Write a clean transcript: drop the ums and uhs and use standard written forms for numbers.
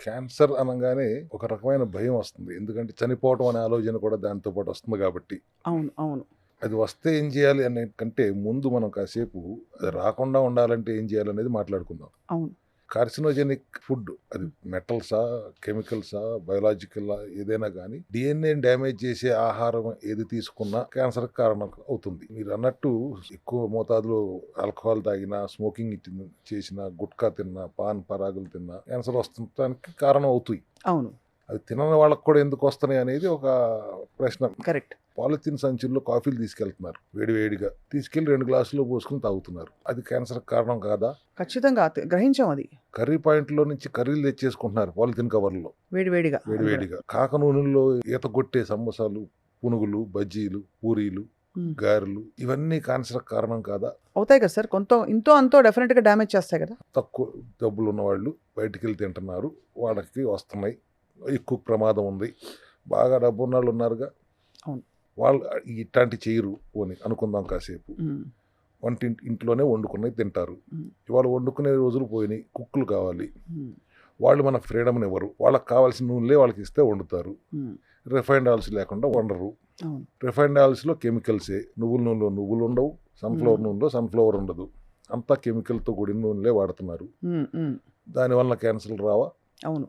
Cancer అనగానే ఒక రకమైన భయం వస్తుంది. ఎందుకంటే చనిపోవటం అనే ఆలోచన కూడా దానితో పాటు వస్తుంది కాబట్టి. అవును. అవును. అది వస్తే ఏం చేయాలి అనే కంటే ముందు మనం కాసేపు అది రాకుండా ఉండాలంటే ఏం చేయాలనేది మాట్లాడుకుందాం. అవును. కార్సినోజెనిక్ ఫుడ్ అది మెటల్సా, కెమికల్సా, బయోలాజికల్ ఏదైనా కానీ డిఎన్ఏ డ్యామేజ్ చేసే ఆహారం ఏది తీసుకున్నా క్యాన్సర్ కారణం అవుతుంది. మీరు అన్నట్టు ఎక్కువ మోతాదులో ఆల్కహాల్ తాగినా, స్మోకింగ్ చేసినా, గుట్కా తిన్నా, పాన్ పరాగులు తిన్నా క్యాన్సర్ వస్తుంటానికి కారణం అవుతాయి. అవును. అది తినని వాళ్ళకి కూడా ఎందుకు వస్తున్నాయి అనేది ఒక ప్రశ్న. కరెక్ట్. పాలిథిన్ సంచుల్లో కాఫీలు తీసుకెళ్తున్నారు, వేడివేడిగా తీసుకెళ్లి 2 గ్లాసులు పోసుకుని తాగుతున్నారు. అది క్యాన్సర్ కారణం కాదా? ఖచ్చితంగా గ్రహించాం అది. కర్రీ పాయింట్లో నుంచి కర్రీలు తెచ్చేసుకుంటున్నారు పాలిథిన్ కవర్లో వేడివేడిగా. వేడివేడిగా. కాక నూనెల్లో ఈత కొట్టే సమోసాలు, పునుగులు, బజ్జీలు, పూరీలు, గారెలు ఇవన్నీ క్యాన్సర్ కారణం కాదా? అవుతాయి కదా సార్. ఇంతో అంతో డెఫినెట్గా డ్యామేజ్ చేస్తాయి కదా. తక్కువ డబ్బులు ఉన్నవాళ్ళు బయటికి వెళ్ళి తింటున్నారు, వాళ్ళకి వస్తున్నాయి. ఎక్కువ ప్రమాదం ఉంది. బాగా డబ్బు ఉన్న వాళ్ళు ఉన్నారుగా, అవును. వాళ్ళు ఇట్లాంటి చేయరు అని అనుకుందాం కాసేపు. ఇంట్లోనే వండుకున్నవి తింటారు. ఇవాళ వండుకునే రోజులు పోయినాయి. కుక్కులు కావాలి, వాళ్ళు మన ఫ్రీడమ్ని ఇవ్వరు. వాళ్ళకి కావాల్సిన నూనెలే వాళ్ళకి ఇస్తే వండుతారు. రిఫైన్డ్ ఆయిల్స్ లేకుండా వండరు. రిఫైన్డ్ ఆయిల్స్లో కెమికల్సే. నువ్వుల నూనెలో నువ్వులు ఉండవు, సన్ఫ్లవర్ నూనెలో సన్ఫ్లవర్ ఉండదు. అంతా కెమికల్తో కూడిన నూనెలే వాడుతున్నారు. దానివల్ల క్యాన్సర్లు రావా? అవును.